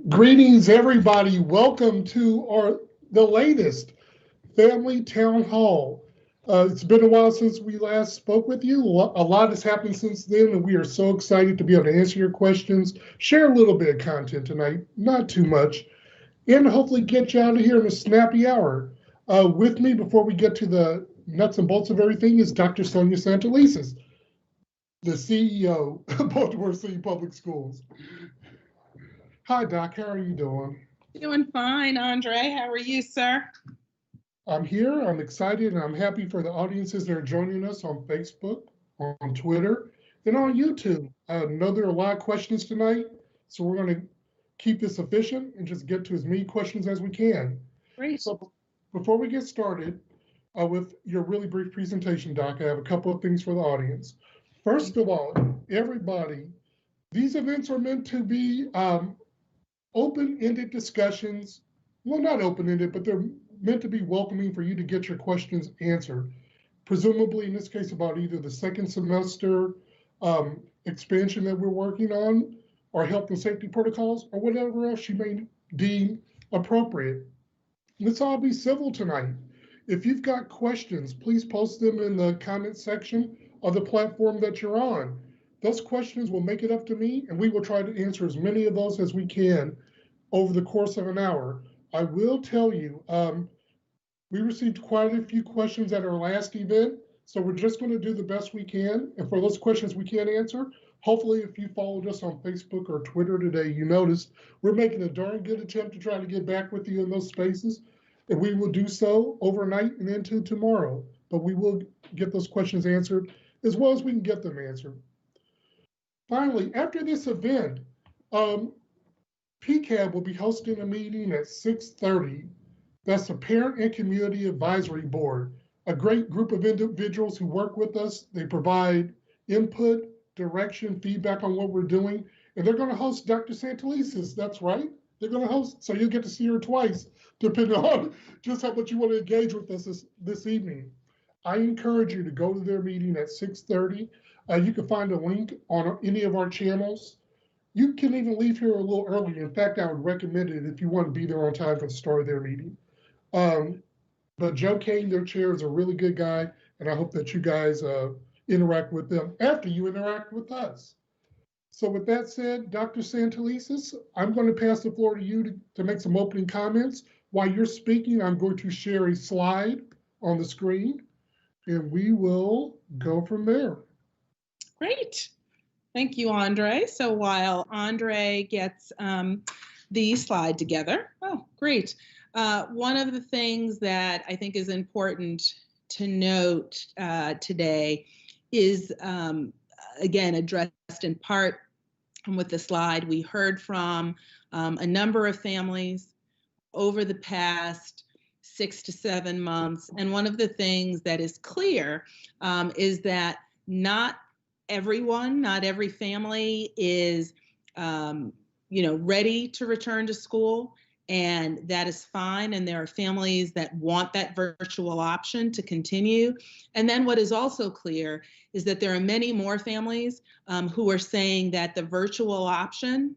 Greetings, everybody. Welcome to the latest Family Town Hall. It's been a while since we last spoke with you. A lot has happened since then, and we are so excited to be able to answer your questions, share a little bit of content tonight, not too much, and hopefully get you out of here in a snappy hour. With me, before we get to the nuts and bolts of everything, is Dr. Sonia Santelises, the CEO of Baltimore City Public Schools. Hi, Doc. How are you doing? Doing fine, Andre. How are you, sir? I'm here. I'm excited, and I'm happy for the audiences that are joining us on Facebook, on Twitter, and on YouTube. I know there are a lot of questions tonight, so we're going to keep this efficient and just get to as many questions as we can. Great. So before we get started with your really brief presentation, Doc, I have a couple of things for the audience. First of all, everybody, these events are meant to be open-ended discussions. Well, not open-ended, but they're meant to be welcoming for you to get your questions answered. Presumably, in this case, about either the second semester expansion that we're working on, or health and safety protocols, or whatever else you may deem appropriate. Let's all be civil tonight. If you've got questions, please post them in the comment section of the platform that you're on. Those questions will make it up to me, and we will try to answer as many of those as we can over the course of an hour. I will tell you, we received quite a few questions at our last event, so we're just going to do the best we can. And for those questions we can't answer, hopefully if you followed us on Facebook or Twitter today, you noticed we're making a darn good attempt to try to get back with you in those spaces. And we will do so overnight and into tomorrow. But we will get those questions answered as well as we can get them answered. Finally, after this event, PCAB will be hosting a meeting at 6:30. That's the Parent and Community Advisory Board, a great group of individuals who work with us. They provide input, direction, feedback on what we're doing, and they're going to host Dr. Santelises. That's right. They're going to host, so you'll get to see her twice, depending on just how much you want to engage with us this evening. I encourage you to go to their meeting at 6:30. You can find a link on any of our channels. You can even leave here a little earlier. In fact, I would recommend it if you want to be there on time for the start of their meeting. But Joe Kane, their chair, is a really good guy, and I hope that you guys interact with them after you interact with us. So with that said, Dr. Santelises, I'm going to pass the floor to you to make some opening comments. While you're speaking, I'm going to share a slide on the screen, and we will go from there. Great. Thank you, Andre. So while Andre gets the slide together, oh, great. One of the things that I think is important to note today is, again, addressed in part with the slide. We heard from a number of families over the past 6 to 7 months. And one of the things that is clear is that not everyone, not every family is, ready to return to school. And that is fine. And there are families that want that virtual option to continue. And then what is also clear is that there are many more families who are saying that the virtual option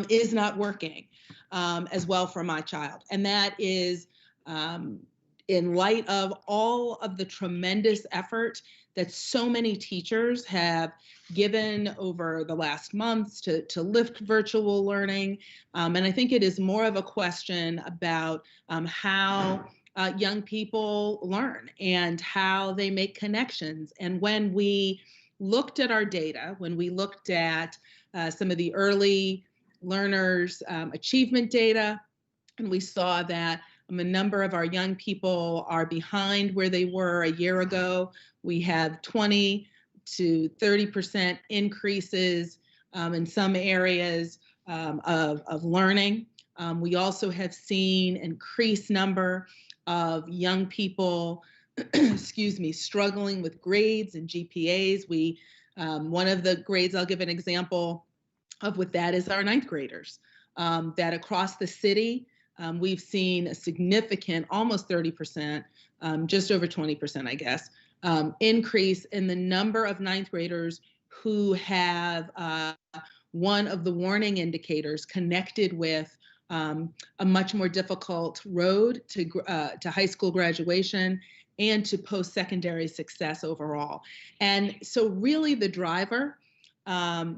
is not working as well for my child. And that is in light of all of the tremendous effort that so many teachers have given over the last months to lift virtual learning. And I think it is more of a question about how young people learn and how they make connections. And when we looked at our data, when we looked at some of the early learners' achievement data, and we saw that a number of our young people are behind where they were a year ago. We have 20 to 30% increases in some areas of learning. We also have seen increased number of young people, struggling with grades and GPAs. One of the grades, I'll give an example of with that, is our 9th graders, that across the city, we've seen a significant, almost 30%, just over 20%, I guess, increase in the number of 9th graders who have one of the warning indicators connected with a much more difficult road to high school graduation and to post-secondary success overall. And so really the driver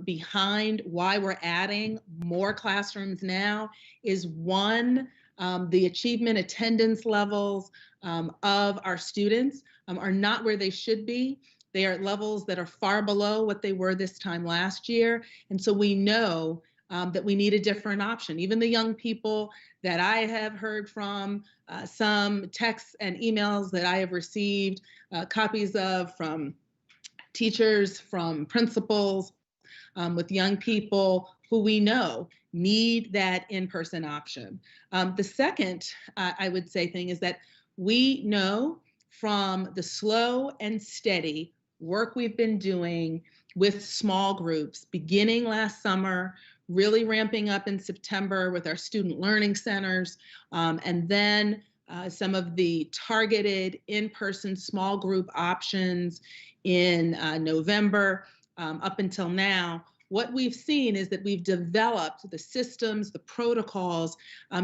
behind why we're adding more classrooms now is one, the achievement attendance levels of our students are not where they should be. They are at levels that are far below what they were this time last year. And so we know that we need a different option. Even the young people that I have heard from, some texts and emails that I have received copies of from teachers, from principals, with young people who we know need that in-person option. The second, I would say, thing is that we know from the slow and steady work we've been doing with small groups, beginning last summer, really ramping up in September with our student learning centers, and then some of the targeted in-person small group options in November up until now. What we've seen is that we've developed the systems, the protocols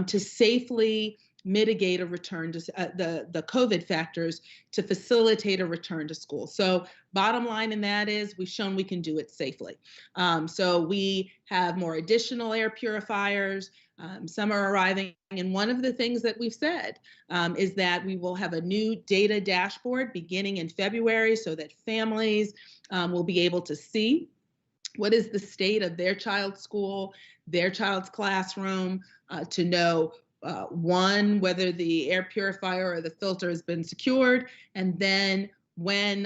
to safely mitigate a return to the COVID factors to facilitate a return to school. So bottom line in that is we've shown we can do it safely. So we have more additional air purifiers. Some are arriving. And one of the things that we've said is that we will have a new data dashboard beginning in February so that families will be able to see what is the state of their child's school, their child's classroom, to know one, whether the air purifier or the filter has been secured, and then when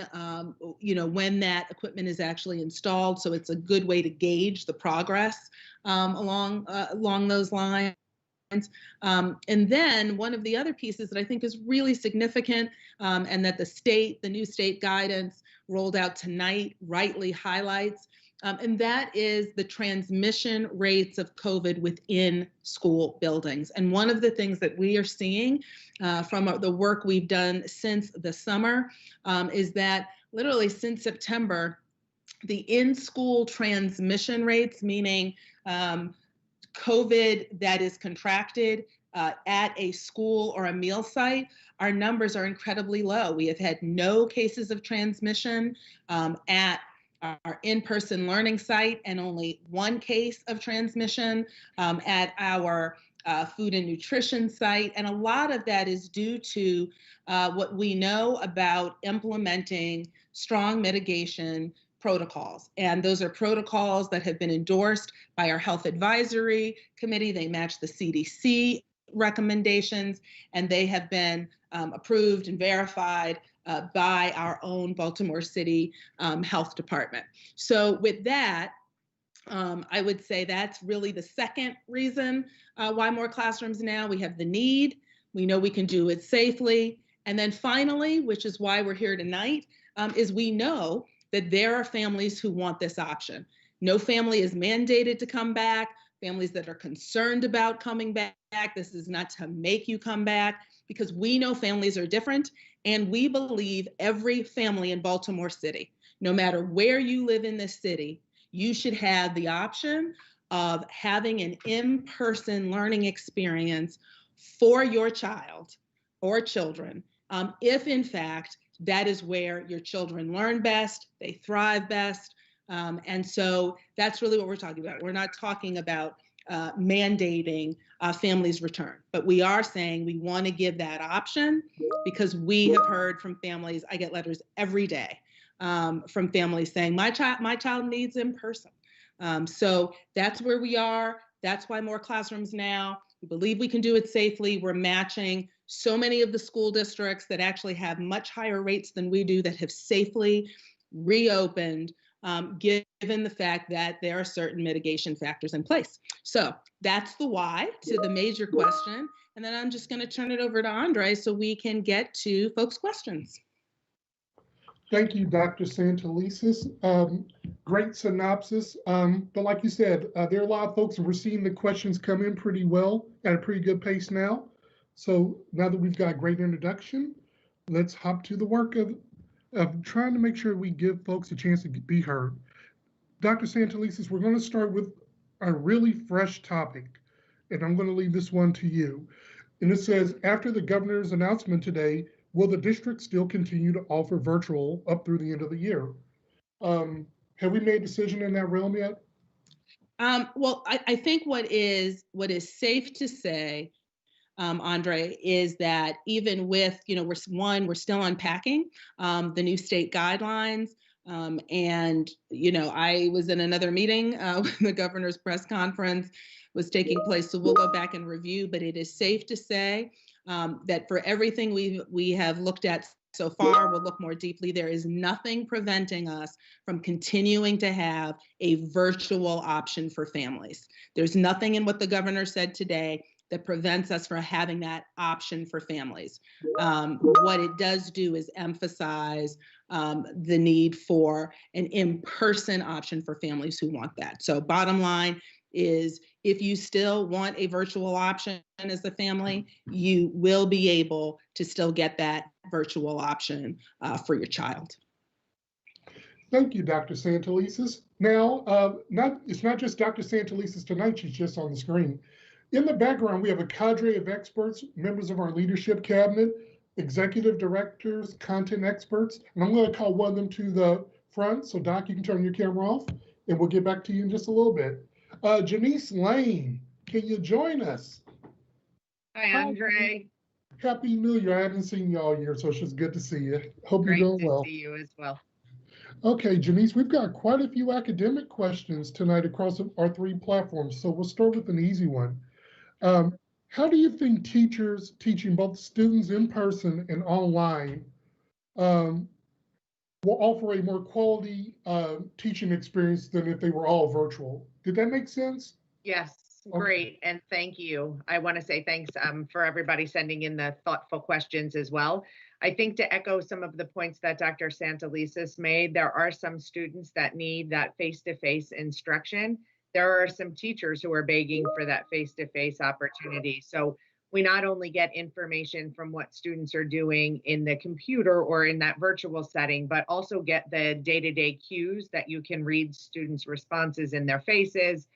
when that equipment is actually installed. So it's a good way to gauge the progress along those lines. And then one of the other pieces that I think is really significant, and that the new state guidance rolled out tonight rightly highlights, and that is the transmission rates of COVID within school buildings. And one of the things that we are seeing from the work we've done since the summer is that literally since September, the in-school transmission rates, meaning COVID that is contracted at a school or a meal site, our numbers are incredibly low. We have had no cases of transmission at our in-person learning site and only one case of transmission at our food and nutrition site. And a lot of that is due to what we know about implementing strong mitigation protocols. And those are protocols that have been endorsed by our health advisory committee. They match the CDC recommendations, and they have been approved and verified by our own Baltimore City Health Department. So with that, I would say that's really the second reason why more classrooms now. We have the need, we know we can do it safely. And then finally, which is why we're here tonight, is we know that there are families who want this option. No family is mandated to come back. Families that are concerned about coming back, this is not to make you come back, because we know families are different, and we believe every family in Baltimore City, no matter where you live in this city, you should have the option of having an in-person learning experience for your child or children, if in fact that is where your children learn best, they thrive best. And so that's really what we're talking about. We're not talking about mandating families return, but we are saying we want to give that option, because we have heard from families, I get letters every day from families saying, my child needs in person. So that's where we are. That's why more classrooms now. We believe we can do it safely. We're matching so many of the school districts that actually have much higher rates than we do that have safely reopened, given the fact that there are certain mitigation factors in place. So that's the why to the major question. And then I'm just going to turn it over to Andre so we can get to folks' questions. Thank you, Dr. Santelises. Great synopsis. But like you said, there are a lot of folks, and we're seeing the questions come in pretty well at a pretty good pace now. So now that we've got a great introduction, let's hop to the work of trying to make sure we give folks a chance to be heard. Dr. Santelises, we're going to start with a really fresh topic, and I'm going to leave this one to you. And it says, after the governor's announcement today, will the district still continue to offer virtual up through the end of the year? Have we made a decision in that realm yet? Well, I think what is safe to say, Andre, is that even with, we're still unpacking the new state guidelines. And, I was in another meeting when the governor's press conference was taking place. So we'll go back and review, but it is safe to say that for everything we have looked at so far, we'll look more deeply. There is nothing preventing us from continuing to have a virtual option for families. There's nothing in what the governor said today that prevents us from having that option for families. What it does do is emphasize the need for an in-person option for families who want that. So bottom line is, if you still want a virtual option as a family, you will be able to still get that virtual option for your child. Thank you, Dr. Santelises. Now, it's not just Dr. Santelises tonight, she's just on the screen. In the background, we have a cadre of experts, members of our leadership cabinet, executive directors, content experts, and I'm going to call one of them to the front. So Doc, you can turn your camera off, and we'll get back to you in just a little bit. Janice Lane, can you join us? Hi, Andre. Happy New Year. I haven't seen you all year, so it's just good to see you. Hope you're doing well. Great to see you as well. Okay, Janice, we've got quite a few academic questions tonight across our 3 platforms, so we'll start with an easy one. How do you think teachers teaching both students in person and online will offer a more quality teaching experience than if they were all virtual? Did that make sense? Yes, great, and thank you. I want to say thanks for everybody sending in the thoughtful questions as well. I think, to echo some of the points that Dr. Santelises made, there are some students that need that face-to-face instruction. There are some teachers who are begging for that face-to-face opportunity. So we not only get information from what students are doing in the computer or in that virtual setting, but also get the day-to-day cues that you can read students' responses in their faces,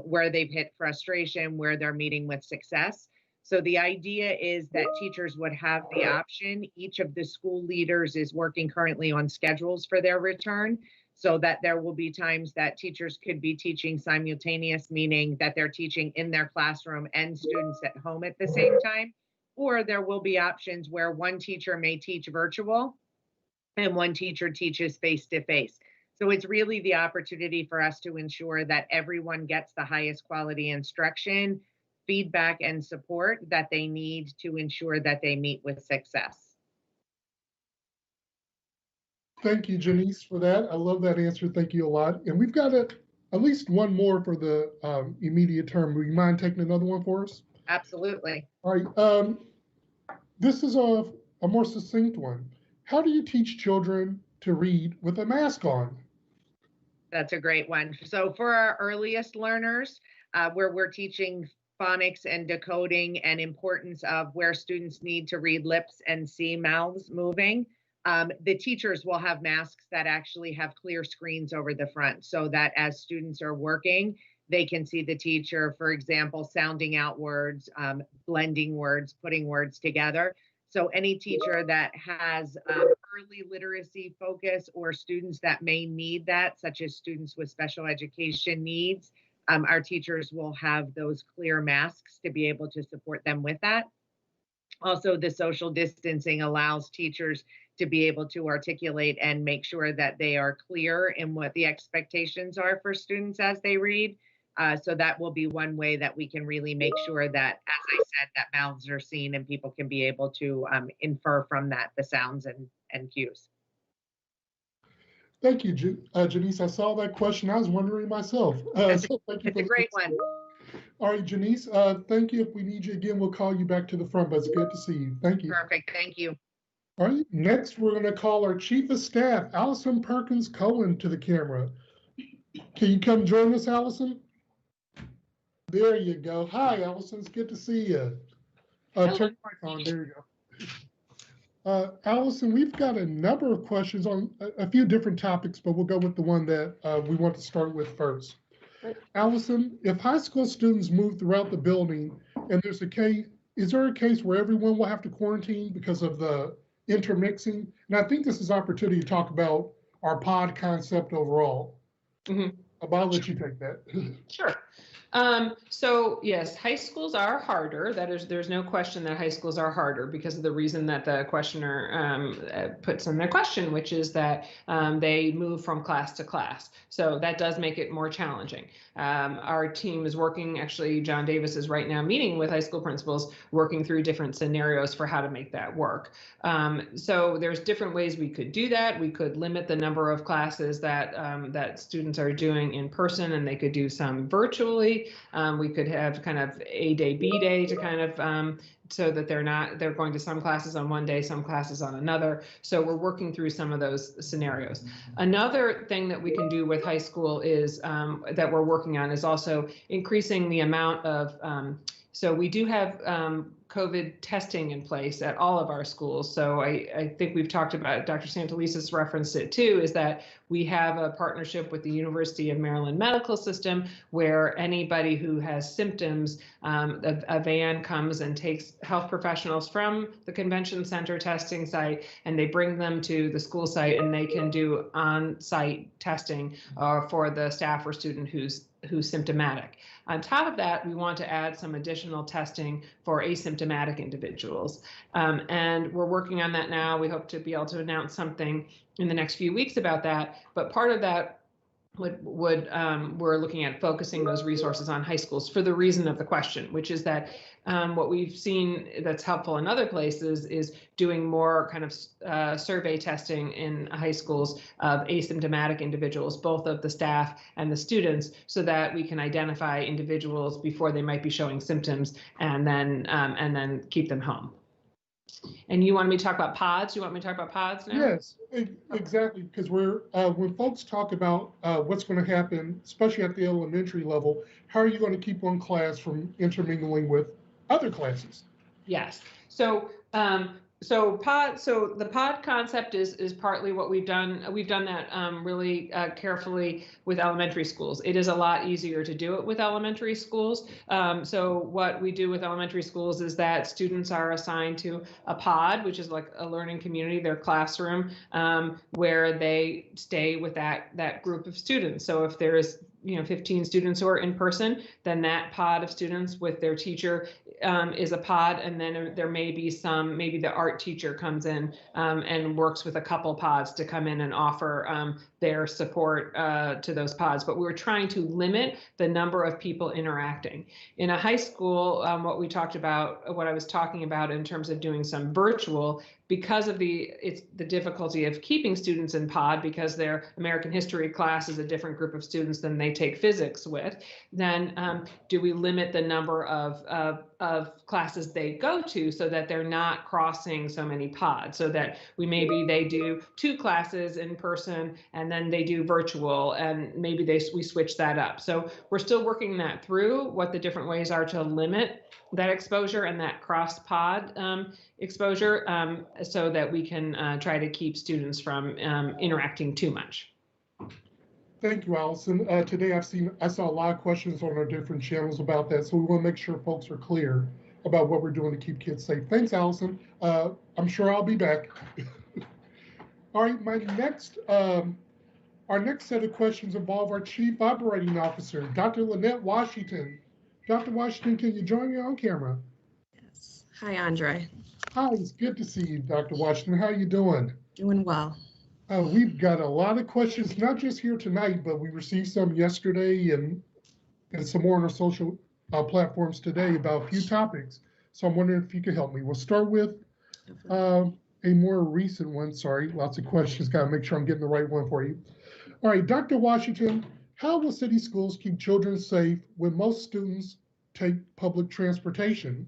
where they've hit frustration, where they're meeting with success. So the idea is that teachers would have the option. Each of the school leaders is working currently on schedules for their return, so that there will be times that teachers could be teaching simultaneous, meaning that they're teaching in their classroom and students at home at the same time. Or there will be options where one teacher may teach virtual and one teacher teaches face-to-face. So it's really the opportunity for us to ensure that everyone gets the highest quality instruction, feedback, and support that they need to ensure that they meet with success. Thank you, Janice, for that. I love that answer. Thank you a lot. And we've got at least one more for the immediate term. Would you mind taking another one for us? Absolutely. All right. This is a more succinct one. How do you teach children to read with a mask on? That's a great one. So for our earliest learners, where we're teaching phonics and decoding and importance of where students need to read lips and see mouths moving, the teachers will have masks that actually have clear screens over the front, so that as students are working, they can see the teacher, for example, sounding out words, blending words, putting words together. So any teacher that has early literacy focus or students that may need that, such as students with special education needs, our teachers will have those clear masks to be able to support them with that. Also, the social distancing allows teachers to be able to articulate and make sure that they are clear in what the expectations are for students as they read. So that will be one way that we can really make sure that, as I said, that mouths are seen and people can be able to infer from that the sounds and cues. Thank you, Janice. I saw that question. I was wondering myself. So thank you. It's a great one. All right, Janice, thank you. If we need you again, we'll call you back to the front, but it's good to see you. Thank you. Perfect. Thank you. All right, next we're going to call our Chief of Staff, Allison Perkins Cohen, to the camera. Can you come join us, Allison? There you go. Hi, Allison. It's good to see you. Turn your mic on. There you Allison, we've got a number of questions on a few different topics, but we'll go with the one that we want to start with first. Right. Allison, if high school students move throughout the building and there's a case, is there a case where everyone will have to quarantine because of the intermixing? And I think this is opportunity to talk about our pod concept overall. Mhm. I'll let you take that. Sure. So yes, high schools are harder. There's no question that high schools are harder because of the reason that the questioner puts in their question, which is that they move from class to class. So that does make it more challenging. Our team is working, actually, John Davis is right now meeting with high school principals, working through different scenarios for how to make that work. So there's different ways we could do that. We could limit the number of classes that that students are doing in person, and they could do some virtually. We could have kind of A day, B day to kind of so that they're going to some classes on one day, some classes on another. So we're working through some of those scenarios. Another thing that we can do with high school is that we're working on is also increasing the amount of so we do have COVID testing in place at all of our schools. So I think we've talked about, Dr. Santelises referenced it too, is that we have a partnership with the University of Maryland Medical System where anybody who has symptoms, a van comes and takes health professionals from the convention center testing site and they bring them to the school site and they can do on-site testing for the staff or student who's symptomatic. On top of that, we want to add some additional testing for asymptomatic individuals. And we're working on that now. We hope to be able to announce something in the next few weeks about that. But part of that we're looking at focusing those resources on high schools for the reason of the question, which is that what we've seen that's helpful in other places is doing more kind of survey testing in high schools of asymptomatic individuals, both of the staff and the students, so that we can identify individuals before they might be showing symptoms and then keep them home. And you want me to talk about pods? You want me to talk about pods now? Yes, exactly. Because we're when folks talk about what's going to happen, especially at the elementary level, how are you going to keep one class from intermingling with other classes? Yes. So the pod concept is partly what we've done. We've done that really carefully with elementary schools. It is a lot easier to do it with elementary schools. So what we do with elementary schools is that students are assigned to a pod, which is like a learning community, their classroom, where they stay with that group of students. So if there's 15 students who are in person, then that pod of students with their teacher is a pod, and then there may be maybe the art teacher comes in and works with a couple pods to come in and offer their support to those pods. But we're trying to limit the number of people interacting. In a high school, what I was talking about in terms of doing some virtual, because of the difficulty of keeping students in pod because their American history class is a different group of students than they take physics with, then do we limit the number of classes they go to so that they're not crossing so many pods, so that they do 2 classes in person and then they do virtual, and maybe we switch that up. So we're still working that through, what the different ways are to limit that exposure and that cross pod exposure, so that we can try to keep students from interacting too much. Thank you, Allison. Today I saw a lot of questions on our different channels about that, so we want to make sure folks are clear about what we're doing to keep kids safe. Thanks, Allison. I'm sure I'll be back. All right, our next set of questions involve our Chief Operating Officer, Dr. Lynette Washington. Dr. Washington, can you join me on camera? Yes. Hi, Andre. Hi, it's good to see you, Dr. Washington. How are you doing? Doing well. We've got a lot of questions, not just here tonight, but we received some yesterday and some more on our social platforms today about a few topics. So I'm wondering if you could help me. We'll start with a more recent one. Sorry, lots of questions. Got to make sure I'm getting the right one for you. All right, Dr. Washington, how will city schools keep children safe when most students take public transportation?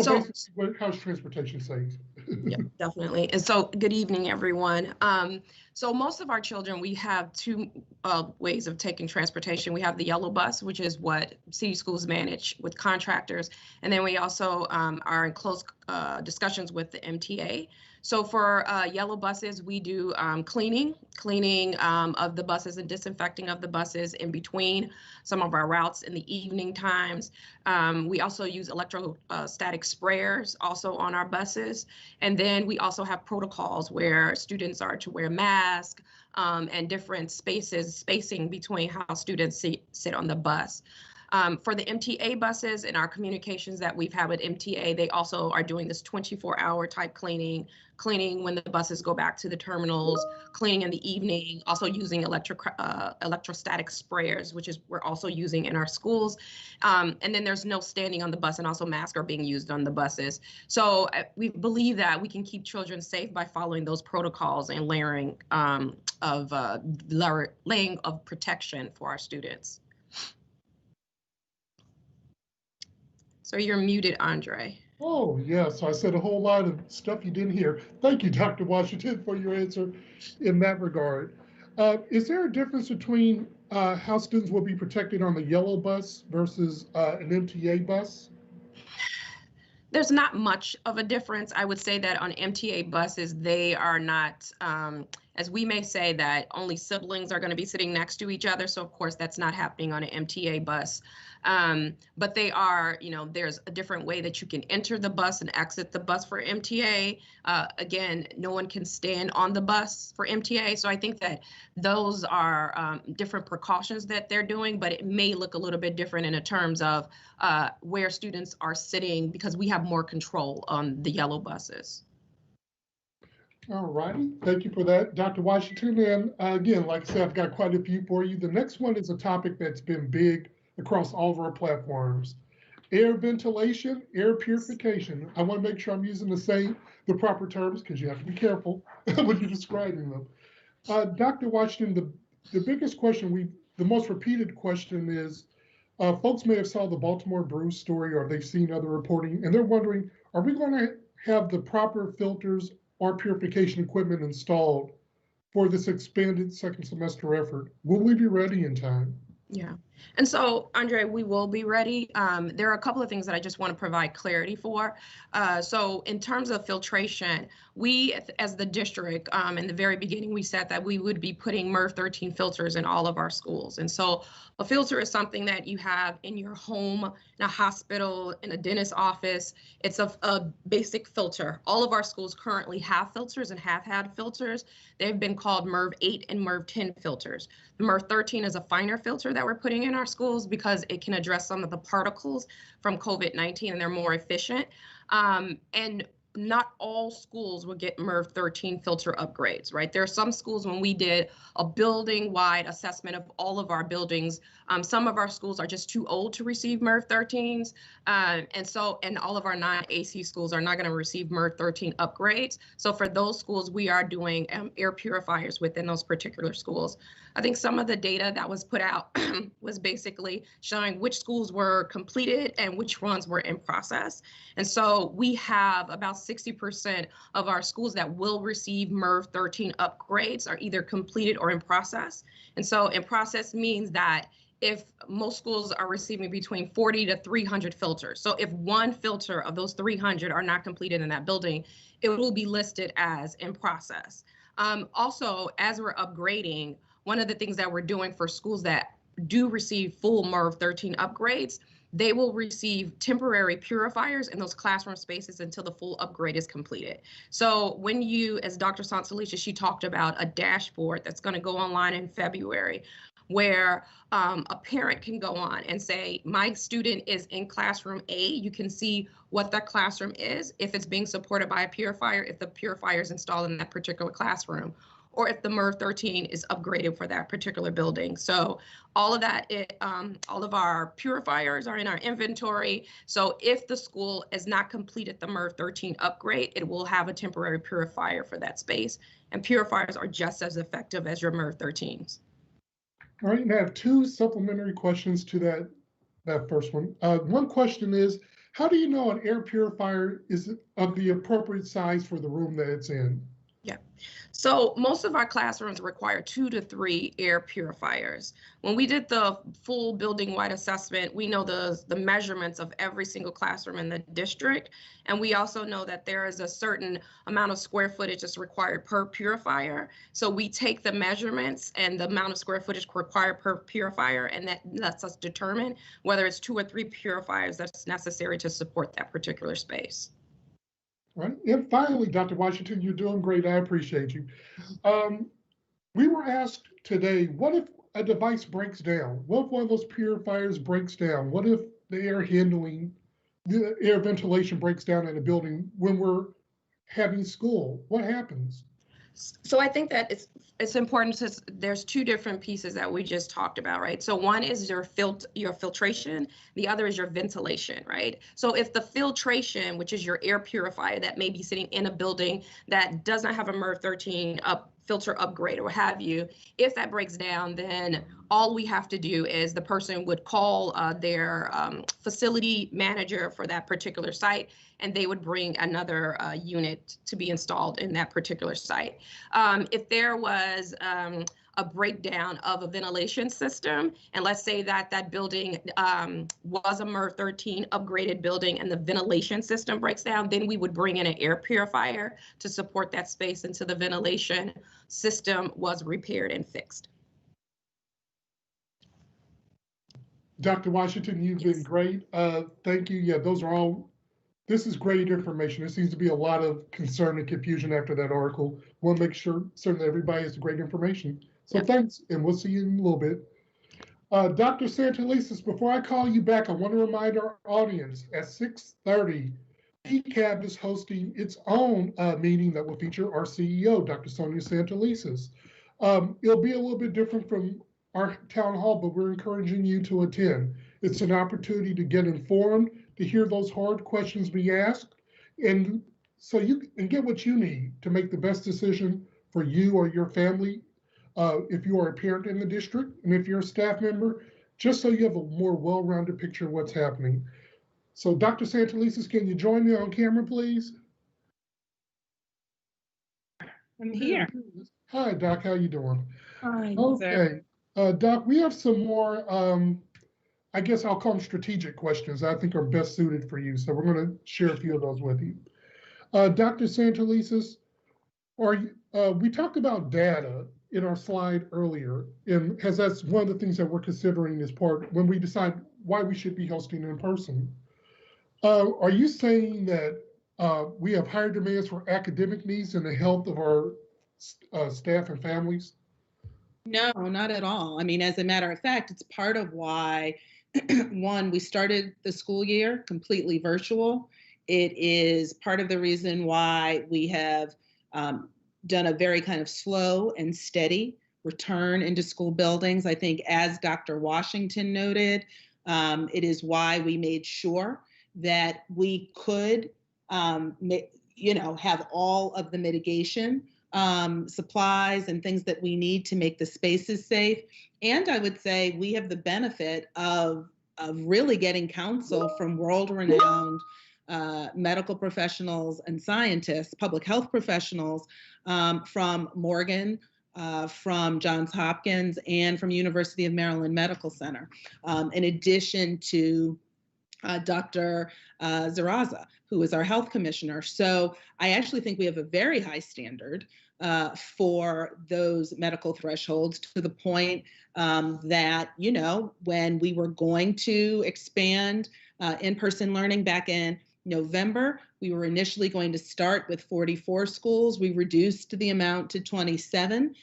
So basically, how's transportation safe? Yeah, definitely. And so good evening, everyone. So most of our children, we have two ways of taking transportation. We have the yellow bus, which is what city schools manage with contractors. And then we also are in close discussions with the MTA. So for yellow buses, we do cleaning of the buses and disinfecting of the buses in between some of our routes in the evening times. We also use electrostatic sprayers also on our buses. And then we also have protocols where students are to wear masks and different spacing between how students sit on the bus. For the MTA buses and our communications that we've had with MTA, they also are doing this 24-hour type cleaning when the buses go back to the terminals, cleaning in the evening, also using electrostatic sprayers, which is we're also using in our schools. And then there's no standing on the bus, and also masks are being used on the buses. So we believe that we can keep children safe by following those protocols and laying of protection for our students. So you're muted, Andre. Oh, yes. I said a whole lot of stuff you didn't hear. Thank you, Dr. Washington, for your answer in that regard. Is there a difference between how students will be protected on the yellow bus versus an MTA bus? There's not much of a difference. I would say that on MTA buses, they are not, as we may say that only siblings are going to be sitting next to each other. So of course, that's not happening on an MTA bus. But they are, there's a different way that you can enter the bus and exit the bus for MTA. Again, no one can stand on the bus for MTA. So I think that those are different precautions that they're doing, but it may look a little bit different in terms of where students are sitting, because we have more control on the yellow buses. All righty. Thank you for that, Dr. Washington. And again, like I said, I've got quite a few for you. The next one is a topic that's been big across all of our platforms. Air ventilation, air purification. I want to make sure I'm using the proper terms, because you have to be careful when you're describing them. Dr. Washington, the biggest question, the most repeated question is, folks may have saw the Baltimore Brews story, or they've seen other reporting, and they're wondering, are we going to have the proper filters or purification equipment installed for this expanded second semester effort? Will we be ready in time? Yeah. And so, Andre, we will be ready. There are a couple of things that I just want to provide clarity for. So in terms of filtration, we, as the district, in the very beginning, we said that we would be putting MERV 13 filters in all of our schools. And so a filter is something that you have in your home, in a hospital, in a dentist's office. It's a basic filter. All of our schools currently have filters and have had filters. They've been called MERV 8 and MERV 10 filters. The MERV 13 is a finer filter that we're putting in our schools because it can address some of the particles from COVID-19, and they're more efficient. And not all schools will get MERV 13 filter upgrades, right? There are some schools, when we did a building-wide assessment of all of our buildings, some of our schools are just too old to receive MERV 13s. And all of our non-AC schools are not going to receive MERV 13 upgrades. So for those schools, we are doing air purifiers within those particular schools. I think some of the data that was put out was basically showing which schools were completed and which ones were in process. And so we have about 60% of our schools that will receive MERV 13 upgrades are either completed or in process. And so in process means that if most schools are receiving between 40 to 300 filters. So if one filter of those 300 are not completed in that building, it will be listed as in process. Also, as we're upgrading, one of the things that we're doing for schools that do receive full MERV 13 upgrades, they will receive temporary purifiers in those classroom spaces until the full upgrade is completed. So when you, as Dr. Santalicia, she talked about a dashboard that's going to go online in February, where a parent can go on and say, my student is in classroom A. You can see what that classroom is, if it's being supported by a purifier, if the purifier is installed in that particular classroom, or if the MERV 13 is upgraded for that particular building. So all of that, all of our purifiers are in our inventory. So if the school has not completed the MERV 13 upgrade, it will have a temporary purifier for that space. And purifiers are just as effective as your MERV 13s. All right, and I have two supplementary questions to that first one. One question is, How do you know an air purifier is of the appropriate size for the room that it's in? Yeah. So most of our classrooms require 2 to 3 air purifiers. When we did the full building-wide assessment, we know the measurements of every single classroom in the district. And we also know that there is a certain amount of square footage that's required per purifier. So we take the measurements and the amount of square footage required per purifier, and that lets us determine whether it's 2 or 3 purifiers that's necessary to support that particular space. Right. And finally, Dr. Washington, you're doing great. I appreciate you. We were asked today, what if a device breaks down? What if one of those purifiers breaks down? What if the air handling, the air ventilation breaks down in a building when we're having school? What happens? So I think that it's important to, there's 2 different pieces that we just talked about, right? So one is your filtration, the other is your ventilation, right? So if the filtration, which is your air purifier that may be sitting in a building that does not have a MERV 13 filter upgrade or what have you, if that breaks down, then all we have to do is the person would call their facility manager for that particular site, and they would bring another unit to be installed in that particular site. If there was a breakdown of a ventilation system, and let's say that that building was a MERV 13 upgraded building and the ventilation system breaks down, then we would bring in an air purifier to support that space until the ventilation system was repaired and fixed. Dr. Washington, you've been great. Thank you. Yeah, those are all, this is great information. There seems to be a lot of concern and confusion after that article. We'll make sure certain that everybody has great information. So thanks, and we'll see you in a little bit. Dr. Santelises, before I call you back, I want to remind our audience at 6:30, PCAB is hosting its own meeting that will feature our CEO, Dr. Sonia Santelises. It'll be a little bit different from our town hall, but we're encouraging you to attend. It's an opportunity to get informed, to hear those hard questions be asked, and so you can get what you need to make the best decision for you or your family. If you are a parent in the district, and if you're a staff member, just so you have a more well-rounded picture of what's happening. So Dr. Santelises, can you join me on camera, please? I'm here. Hi, Doc, how you doing? Hi, Okay, Doc, we have some more, I guess I'll call them strategic questions I think are best suited for you. So we're gonna share a few of those with you. Dr. Santelises, we talked about data in our slide earlier, and as that's one of the things that we're considering as part when we decide why we should be hosting in person. Are you saying that we have higher demands for academic needs and the health of our staff and families? No, not at all. I mean, as a matter of fact, it's part of why, one, we started the school year completely virtual. It is part of the reason why we have done a very kind of slow and steady return into school buildings. I think, as Dr. Washington noted, it is why we made sure that we could, have all of the mitigation supplies and things that we need to make the spaces safe. And I would say we have the benefit of really getting counsel from world-renowned medical professionals and scientists, public health professionals from Morgan, from Johns Hopkins, and from University of Maryland Medical Center, in addition to Dr. Zaraza, who is our health commissioner. So I actually think we have a very high standard for those medical thresholds, to the point that, when we were going to expand in-person learning back in November, we were initially going to start with 44 schools. We reduced the amount to 27,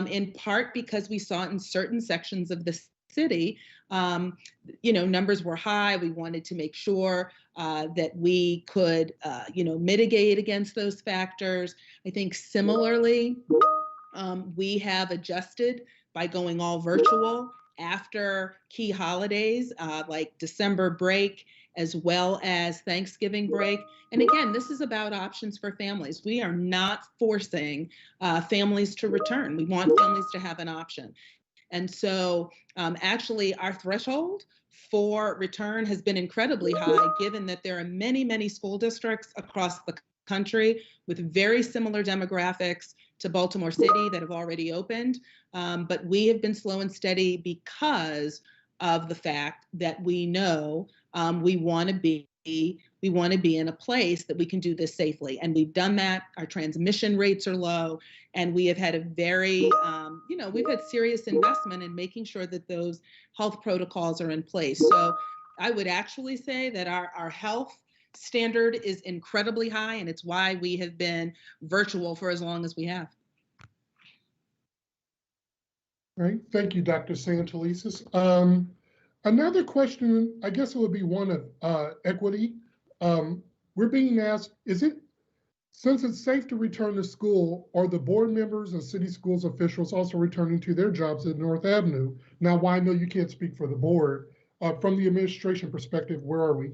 in part because we saw in certain sections of the city, numbers were high. We wanted to make sure that we could, mitigate against those factors. I think similarly, we have adjusted by going all virtual after key holidays like December break, as well as Thanksgiving break. And again, this is about options for families. We are not forcing families to return. We want families to have an option. And so actually our threshold for return has been incredibly high, given that there are many, many school districts across the country with very similar demographics to Baltimore City that have already opened. But we have been slow and steady because of the fact that we know we want to be in a place that we can do this safely. And we've done that. Our transmission rates are low. And we have had a very, we've had serious investment in making sure that those health protocols are in place. So I would actually say that our health standard is incredibly high, and it's why we have been virtual for as long as we have. Right. Thank you, Dr. Santelises. Another question, I guess it would be one of equity. We're being asked, since it's safe to return to school, are the board members and city schools officials also returning to their jobs at North Avenue? Now, while I know you can't speak for the board, from the administration perspective, where are we?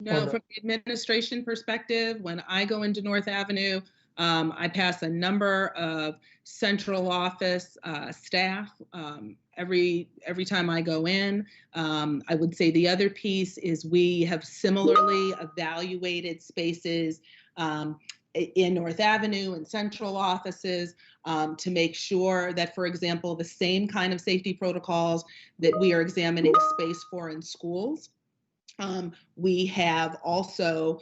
No, from the administration perspective, when I go into North Avenue, I pass a number of central office staff every time I go in. I would say the other piece is we have similarly evaluated spaces in North Avenue and central offices to make sure that, for example, the same kind of safety protocols that we are examining space for in schools, we have also,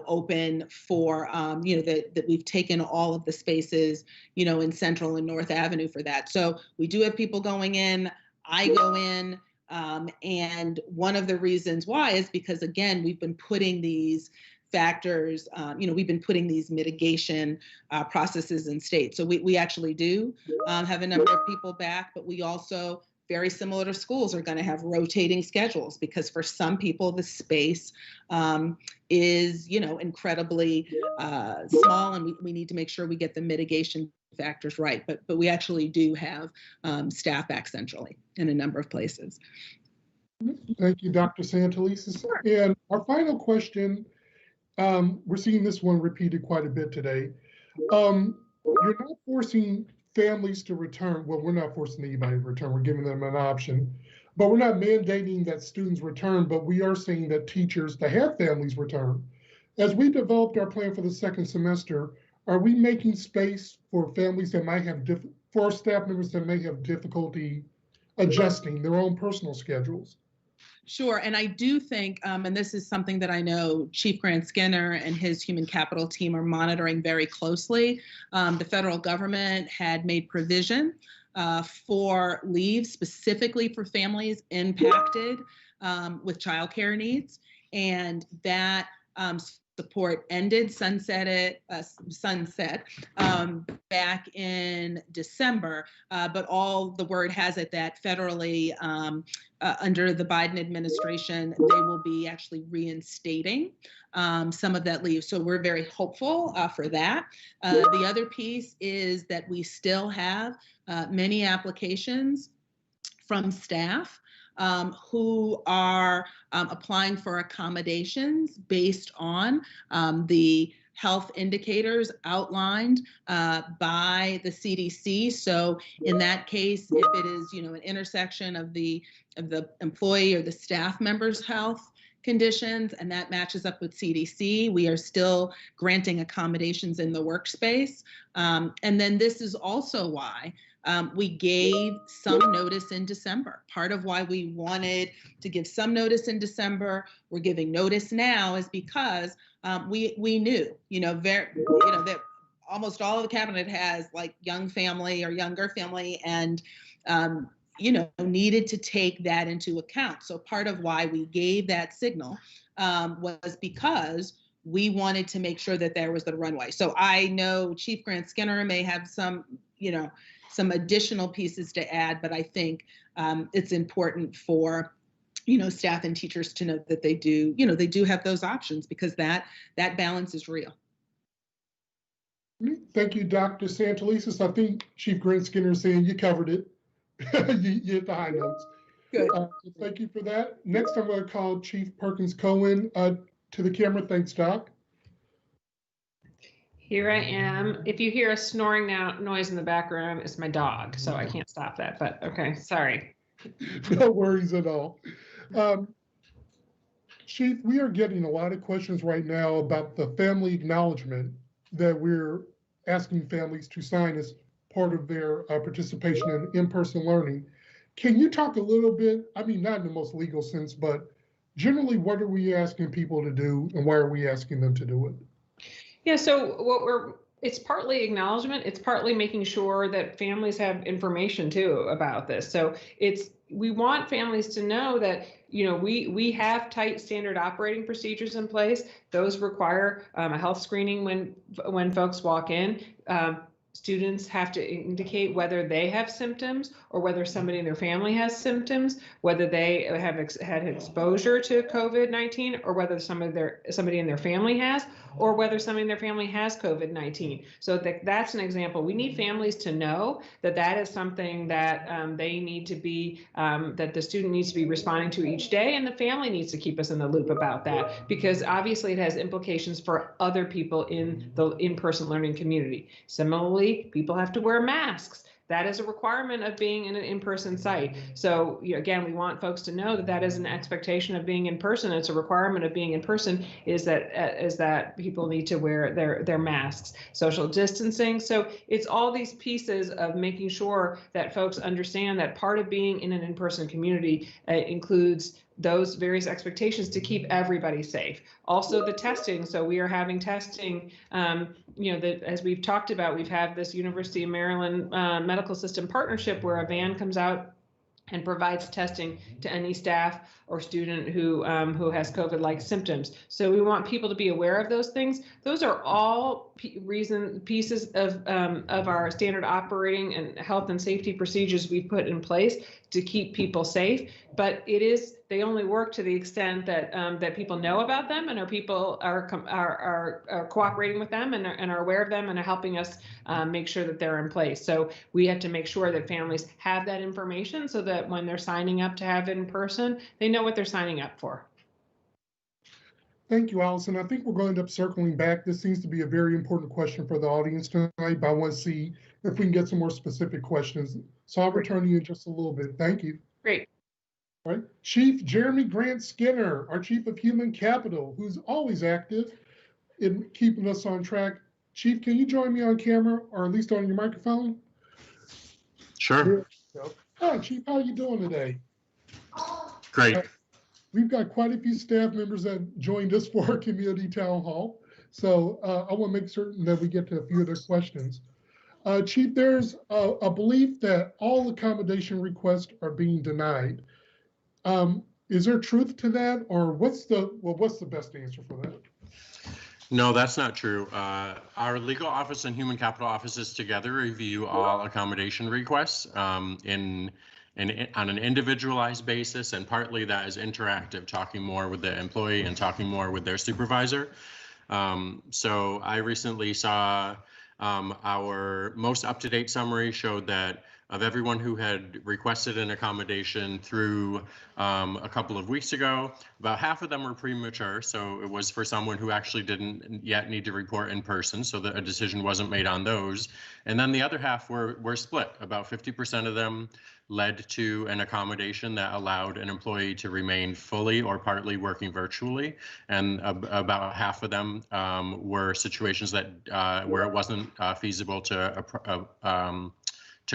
open for, that we've taken all of the spaces, in Central and North Avenue for that. So we do have people going in, I go in, and one of the reasons why is because, again, we've been putting these factors, we've been putting these mitigation processes in state. So we actually do have a number of people back, but we also, very similar to schools, are going to have rotating schedules because for some people the space is, incredibly small, and we need to make sure we get the mitigation factors right. But we actually do have staff back centrally in a number of places. Thank you, Dr. Santelises. And our final question, we're seeing this one repeated quite a bit today. You're not forcing families to return. Well, we're not forcing anybody to return. We're giving them an option, but we're not mandating that students return, but we are saying that teachers to have families return. As we developed our plan for the second semester, are we making space for families that might have, for staff members that may have difficulty adjusting their own personal schedules? Sure, and I do think, and this is something that I know Chief Grant Skinner and his human capital team are monitoring very closely. The federal government had made provision for leave specifically for families impacted with childcare needs, and that support sunset back in December, but all the word has it that federally under the Biden administration, they will be actually reinstating some of that leave. So we're very hopeful for that. The other piece is that we still have many applications from staff who are applying for accommodations based on the health indicators outlined by the CDC. So in that case, if it is, an intersection of the employee or the staff member's health conditions, and that matches up with CDC, we are still granting accommodations in the workspace. And then this is also why we gave some notice in December. Part of why we wanted to give some notice in December, we're giving notice now, is because we knew, that almost all of the cabinet has like young family or younger family, and needed to take that into account. So part of why we gave that signal was because we wanted to make sure that there was the runway. So I know Chief Grant Skinner may have some additional pieces to add, but I think it's important for staff and teachers to know that they do have those options, because that balance is real. Thank you, Dr. Santelises. I think Chief Grant Skinner is saying you covered it. you hit the high notes. Good. So thank you for that. Next, I'm going to call Chief Perkins Cohen to the camera. Thanks, Doc. Here I am. If you hear a snoring noise in the background, it's my dog, so I can't stop that, but okay, sorry. No worries at all. Chief, we are getting a lot of questions right now about the family acknowledgement that we're asking families to sign as part of their participation in in-person learning. Can you talk a little bit, I mean, not in the most legal sense, but generally, what are we asking people to do and why are we asking them to do it? Yeah, so it's partly acknowledgement, it's partly making sure that families have information too about this. So we want families to know that, you know, we have tight standard operating procedures in place. Those require a health screening when folks walk in. Students have to indicate whether they have symptoms or whether somebody in their family has symptoms, whether they have had exposure to COVID-19 or whether somebody in their family has, or whether somebody in their family has COVID-19. So that's an example. We need families to know that is something that they need to be, that the student needs to be responding to each day, and the family needs to keep us in the loop about that, because obviously it has implications for other people in the in-person learning community. Similarly, people have to wear masks. That is a requirement of being in an in-person site. So again, we want folks to know that is an expectation of being in person. It's a requirement of being in person is that people need to wear their masks, social distancing. So it's all these pieces of making sure that folks understand that part of being in an in-person community includes those various expectations to keep everybody safe. Also the testing, so we are having testing, as we've talked about, we've had this University of Maryland medical system partnership where a van comes out and provides testing to any staff or student who has COVID-like symptoms. So we want people to be aware of those things. Those are all pieces of our standard operating and health and safety procedures we put in place to keep people safe. But they only work to the extent that people know about them and people are cooperating with them and are aware of them and are helping us make sure that they're in place. So we have to make sure that families have that information so that when they're signing up to have it in person, they know what they're signing up for. Thank you, Allison. I think we're going to end up circling back. This seems to be a very important question for the audience tonight, but I want to see if we can get some more specific questions. So I'll return to you in just a little bit. Thank you. Great. All right. Chief Jeremy Grant Skinner, our Chief of Human Capital, who's always active in keeping us on track. Chief, can you join me on camera or at least on your microphone? Sure. Hi, Chief. How are you doing today? Great. We've got quite a few staff members that joined us for our community town hall. So I want to make certain that we get to a few of their questions. Chief, there's a belief that all accommodation requests are being denied. Is there truth to that, or what's the best answer for that? No, that's not true. Our legal office and human capital offices together review all accommodation requests on an individualized basis, and partly that is interactive, talking more with the employee and talking more with their supervisor. So I recently saw our most up-to-date summary showed that of everyone who had requested an accommodation through a couple of weeks ago, about half of them were premature. So it was for someone who actually didn't yet need to report in person, so that a decision wasn't made on those. And then the other half were split. About 50% of them led to an accommodation that allowed an employee to remain fully or partly working virtually. And about half of them were situations that where it wasn't feasible to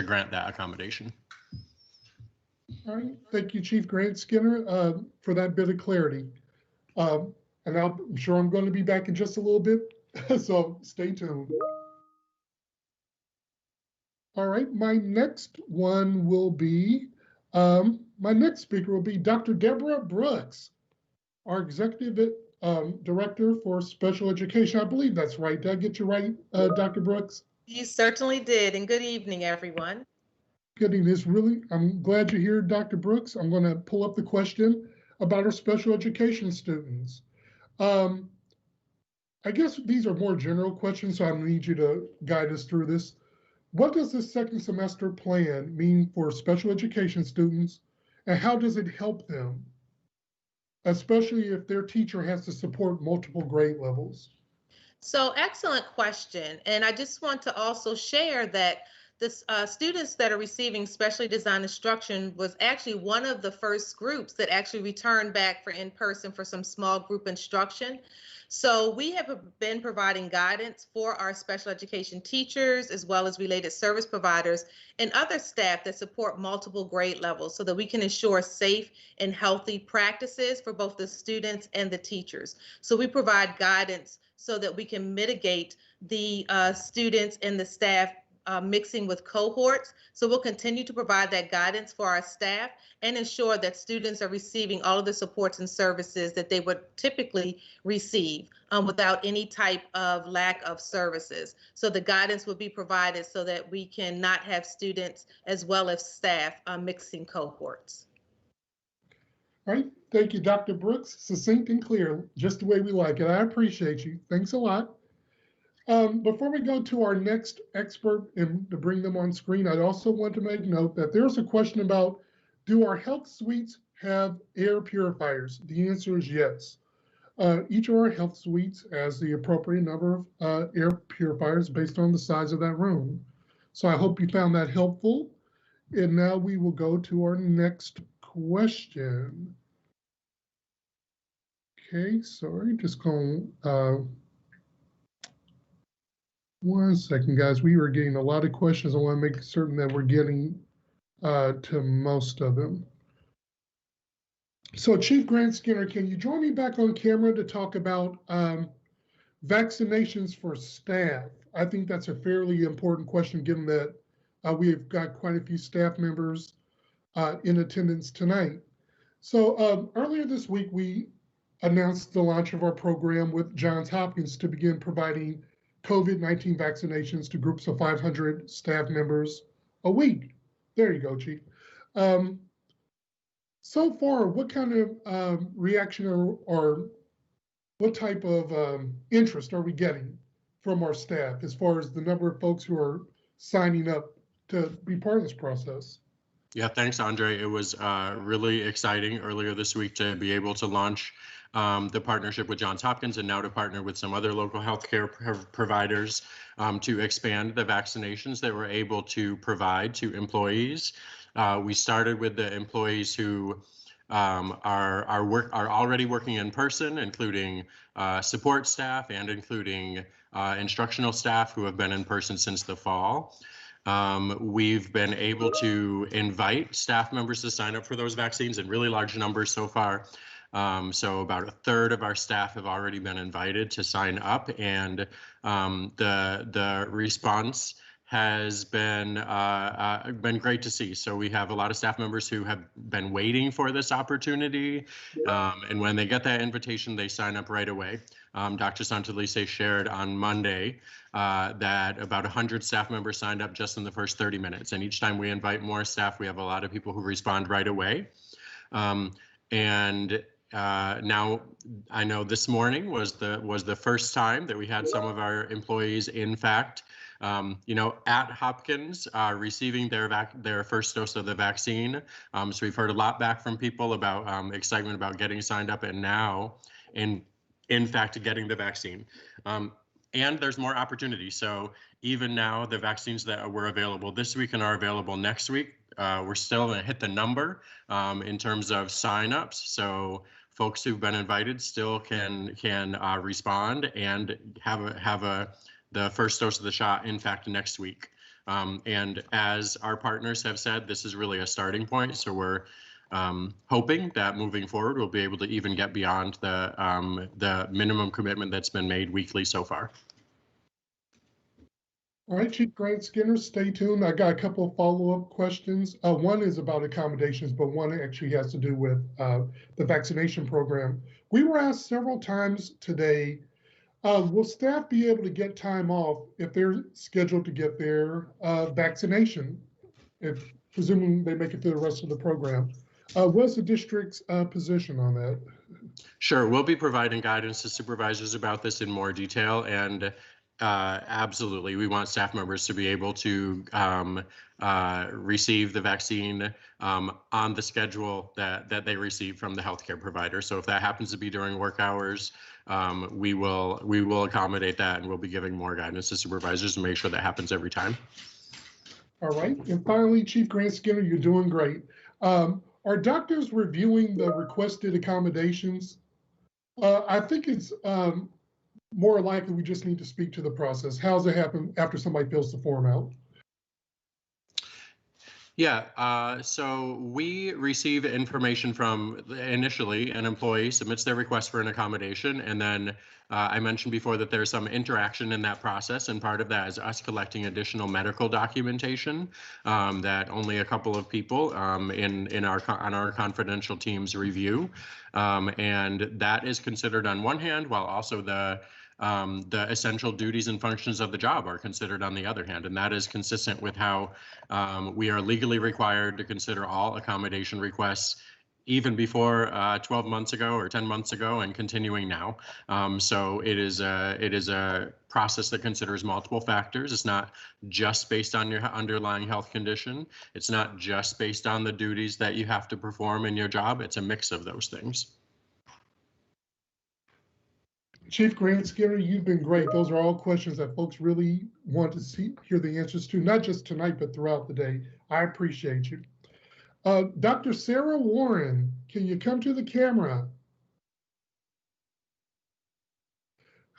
grant that accommodation. All right, thank you, Chief Grant Skinner, for that bit of clarity. And I'm sure I'm going to be back in just a little bit, so stay tuned. All right, my next one will be, my next speaker will be Dr. Deborah Brooks, our Executive Director for Special Education. I believe that's right. Did I get you right, Dr. Brooks? You certainly did, and good evening, everyone. Good evening. I'm glad you're here, Dr. Brooks. I'm going to pull up the question about our special education students. I guess these are more general questions, so I need you to guide us through this. What does this second semester plan mean for special education students, and how does it help them, especially if their teacher has to support multiple grade levels? So excellent question. And I just want to also share that the students that are receiving specially designed instruction was actually one of the first groups that actually returned back for in-person for some small group instruction. So we have been providing guidance for our special education teachers as well as related service providers and other staff that support multiple grade levels so that we can ensure safe and healthy practices for both the students and the teachers. So we provide guidance so that we can mitigate the students and the staff mixing with cohorts. So we'll continue to provide that guidance for our staff and ensure that students are receiving all of the supports and services that they would typically receive without any type of lack of services. So the guidance will be provided so that we can not have students as well as staff mixing cohorts. All right, thank you, Dr. Brooks. Succinct and clear, just the way we like it. I appreciate you. Thanks a lot. Before we go to our next expert and to bring them on screen, I'd also want to make note that there's a question about, do our health suites have air purifiers? The answer is yes. Each of our health suites has the appropriate number of air purifiers based on the size of that room. So I hope you found that helpful. And now we will go to our next question. Okay, sorry, just going, 1 second, guys. We are getting a lot of questions. I want to make certain that we're getting to most of them. So Chief Grant Skinner, can you join me back on camera to talk about vaccinations for staff? I think that's a fairly important question given that we've got quite a few staff members in attendance tonight. So earlier this week, we announced the launch of our program with Johns Hopkins to begin providing COVID-19 vaccinations to groups of 500 staff members a week. There you go, Chief. So far, what kind of reaction or what type of interest are we getting from our staff as far as the number of folks who are signing up to be part of this process? Yeah, thanks, Andre. It was really exciting earlier this week to be able to launch the partnership with Johns Hopkins and now to partner with some other local healthcare providers to expand the vaccinations that we're able to provide to employees. We started with the employees who are already working in person, including support staff and including instructional staff who have been in person since the fall. We've been able to invite staff members to sign up for those vaccines in really large numbers so far. So about a third of our staff have already been invited to sign up, and the response has been great to see. So we have a lot of staff members who have been waiting for this opportunity, and when they get that invitation, they sign up right away. Dr. Santalise shared on Monday that about 100 staff members signed up just in the first 30 minutes. And each time we invite more staff, we have a lot of people who respond right away. Now I know this morning was the first time that we had some of our employees, in fact, at Hopkins receiving their first dose of the vaccine. So we've heard a lot back from people about excitement about getting signed up and now, in fact, getting the vaccine. And there's more opportunity. So even now, the vaccines that were available this week and are available next week, we're still going to hit the number in terms of signups. So folks who've been invited still can respond and have the first dose of the shot, in fact, next week. And as our partners have said, this is really a starting point. So we're hoping that moving forward, we'll be able to even get beyond the minimum commitment that's been made weekly so far. All right, Chief Grant Skinner, stay tuned. I got a couple of follow-up questions. One is about accommodations, but one actually has to do with the vaccination program. We were asked several times today, will staff be able to get time off if they're scheduled to get their vaccination, if presuming they make it through the rest of the program? What's the district's position on that? Sure, we'll be providing guidance to supervisors about this in more detail, and Absolutely. We want staff members to be able to receive the vaccine on the schedule that they receive from the healthcare provider. So if that happens to be during work hours, we will accommodate that, and we'll be giving more guidance to supervisors to make sure that happens every time. All right. And finally, Chief Grant Skinner, you're doing great. Are doctors reviewing the requested accommodations? I think it's more likely we just need to speak to the process. How's it happen after somebody fills the form out? Yeah, so we receive information from, initially, an employee submits their request for an accommodation, and then I mentioned before that there's some interaction in that process, and part of that is us collecting additional medical documentation that only a couple of people on our confidential teams review, and that is considered on one hand, while also the essential duties and functions of the job are considered on the other hand, and that is consistent with how we are legally required to consider all accommodation requests even before 12 months ago or 10 months ago and continuing now. So it is a process that considers multiple factors. It's not just based on your underlying health condition. It's not just based on the duties that you have to perform in your job. It's a mix of those things. Chief Grant Skinner, you've been great. Those are all questions that folks really want to hear the answers to, not just tonight, but throughout the day. I appreciate you. Dr. Sarah Warren, can you come to the camera?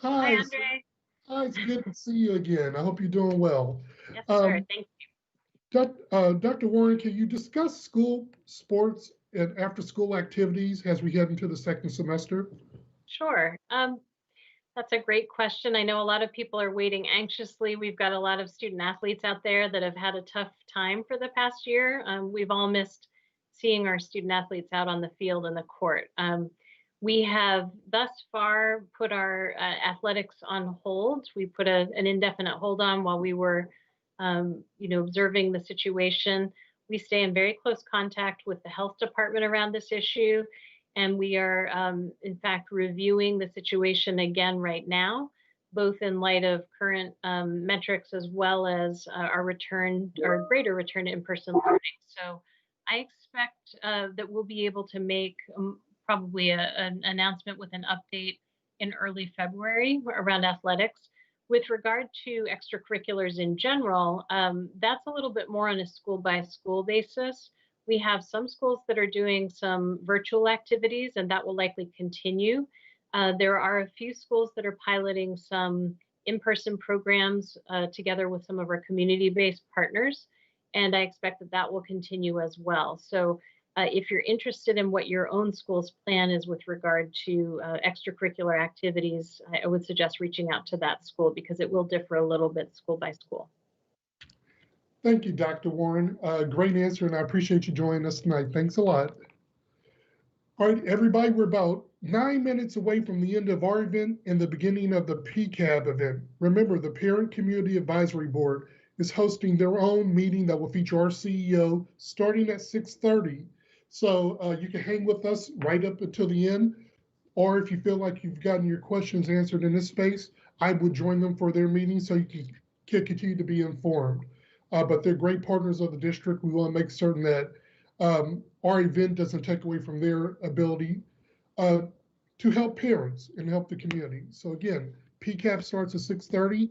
Hi, Andre. Hi, it's good to see you again. I hope you're doing well. Yes, sir. Thank you. Dr. Warren, can you discuss school sports and after-school activities as we head into the second semester? Sure. That's a great question. I know a lot of people are waiting anxiously. We've got a lot of student athletes out there that have had a tough time for the past year. We've all missed seeing our student athletes out on the field and the court. We have thus far put our athletics on hold. We put an indefinite hold on while we were, observing the situation. We stay in very close contact with the health department around this issue. And we are, in fact, reviewing the situation again right now, both in light of current metrics as well as our greater return to in-person learning. So I expect that we'll be able to make probably an announcement with an update in early February around athletics. With regard to extracurriculars in general, that's a little bit more on a school-by-school basis. We have some schools that are doing some virtual activities, and that will likely continue. There are a few schools that are piloting some in-person programs together with some of our community-based partners, and I expect that that will continue as well. So if you're interested in what your own school's plan is with regard to extracurricular activities, I would suggest reaching out to that school because it will differ a little bit school by school. Thank you, Dr. Warren. Great answer, and I appreciate you joining us tonight. Thanks a lot. All right, everybody, we're about 9 minutes away from the end of our event and the beginning of the PCAB event. Remember, the Parent Community Advisory Board is hosting their own meeting that will feature our CEO starting at 6:30. So you can hang with us right up until the end, or if you feel like you've gotten your questions answered in this space, I would join them for their meeting so you can continue to be informed. But they're great partners of the district. We want to make certain that our event doesn't take away from their ability to help parents and help the community. So again, PCAP starts at 6:30.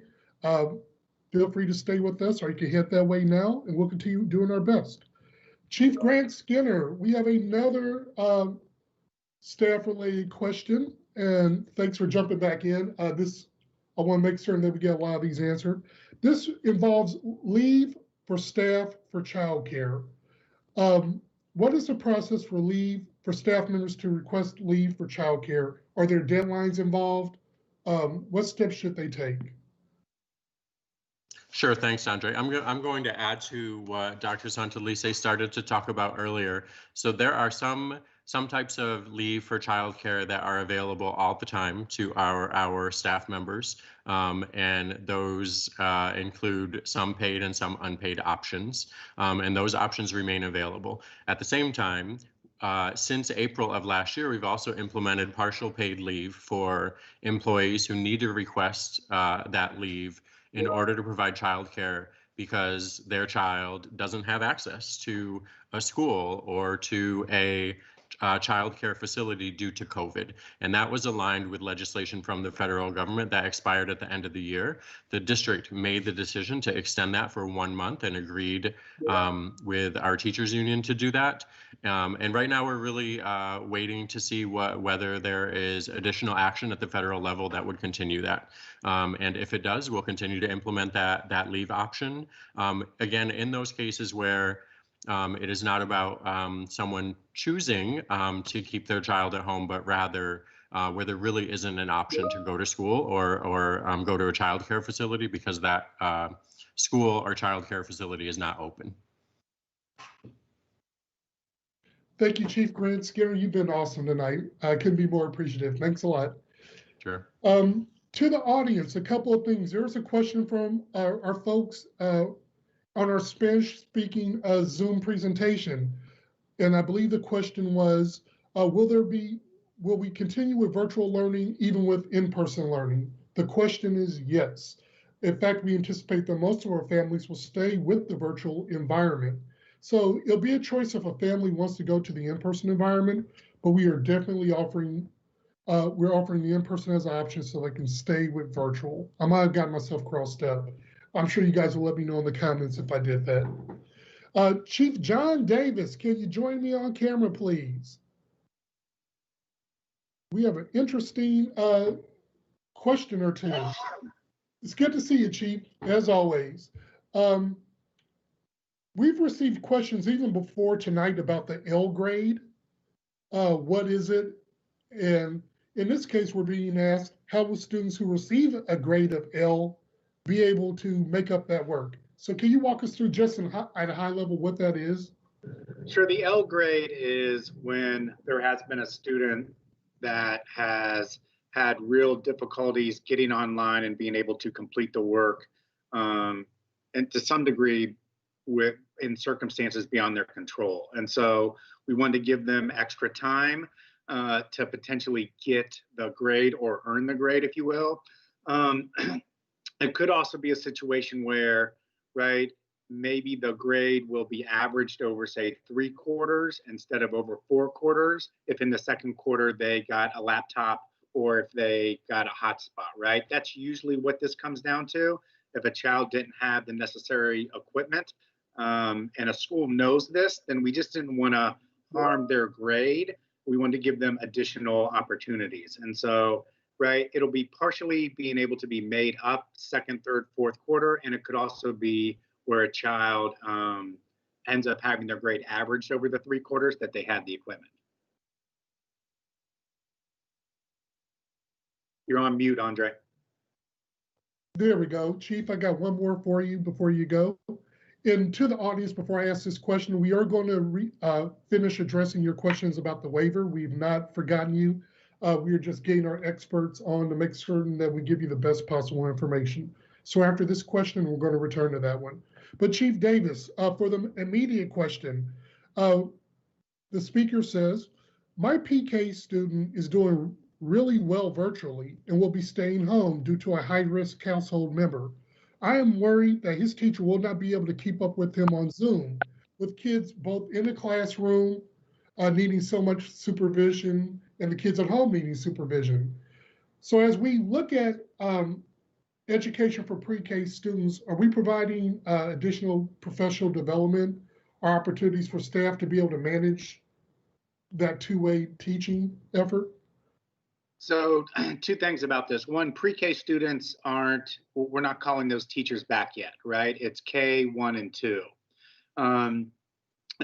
Feel free to stay with us, or you can head that way now, and we'll continue doing our best. Chief Grant Skinner, we have another staff-related question, and thanks for jumping back in. I want to make certain that we get a lot of these answered. This involves leave for staff for childcare. What is the process for leave for staff members to request leave for childcare? Are there deadlines involved? What steps should they take? Sure, thanks, Andre. I'm going to add to what Dr. Santelice started to talk about earlier. So there are some types of leave for childcare that are available all the time to our staff members, and those include some paid and some unpaid options, and those options remain available. At the same time, since April of last year, we've also implemented partial paid leave for employees who need to request that leave in order to provide childcare because their child doesn't have access to a school or to a child care facility due to COVID. And that was aligned with legislation from the federal government that expired at the end of the year. The district made the decision to extend that for 1 month and agreed with our teachers union to do that. And right now we're really waiting to see whether there is additional action at the federal level that would continue that. And if it does, we'll continue to implement that leave option. Again, in those cases where it is not about someone choosing to keep their child at home, but rather where there really isn't an option to go to school or go to a child care facility because that school or child care facility is not open. Thank you, Chief Grant. Skinner, you've been awesome tonight. I couldn't be more appreciative. Thanks a lot. Sure. To the audience, a couple of things. There's a question from our folks on our Spanish-speaking Zoom presentation. And I believe the question was, will we continue with virtual learning even with in-person learning? The question is yes. In fact, we anticipate that most of our families will stay with the virtual environment. So it'll be a choice if a family wants to go to the in-person environment, but we are definitely offering the in-person as an option so they can stay with virtual. I might have gotten myself crossed up. I'm sure you guys will let me know in the comments if I did that. Chief John Davis, can you join me on camera, please? We have an interesting question or two. It's good to see you, Chief, as always. We've received questions even before tonight about the L grade. What is it? And in this case, we're being asked, how will students who receive a grade of L be able to make up that work? So can you walk us through just at a high level what that is? Sure. The L grade is when there has been a student that has had real difficulties getting online and being able to complete the work, and to some degree in circumstances beyond their control. And so we wanted to give them extra time to potentially get the grade or earn the grade, if you will. It could also be a situation where, right, maybe the grade will be averaged over, say, 3 quarters instead of over 4 quarters, if in the second quarter they got a laptop or if they got a hotspot, right? That's usually what this comes down to. If a child didn't have the necessary equipment and a school knows this, then we just didn't want to harm their grade. We wanted to give them additional opportunities. And so, right, it'll be partially being able to be made up second, third, fourth quarter, and it could also be where a child ends up having their grade averaged over the 3 quarters that they had the equipment. You're on mute, Andre. There we go. Chief, I got one more for you before you go. And to the audience, before I ask this question, we are going to finish addressing your questions about the waiver. We've not forgotten you. We are just getting our experts on to make certain that we give you the best possible information. So after this question, we're going to return to that one. But Chief Davis, for the immediate question, the speaker says, my PK student is doing really well virtually and will be staying home due to a high-risk household member. I am worried that his teacher will not be able to keep up with him on Zoom, with kids both in the classroom needing so much supervision and the kids at home needing supervision. So as we look at education for pre-K students, are we providing additional professional development or opportunities for staff to be able to manage that two-way teaching effort? So 2 things about this. One, pre-K students we're not calling those teachers back yet, right? It's K, 1, and 2. And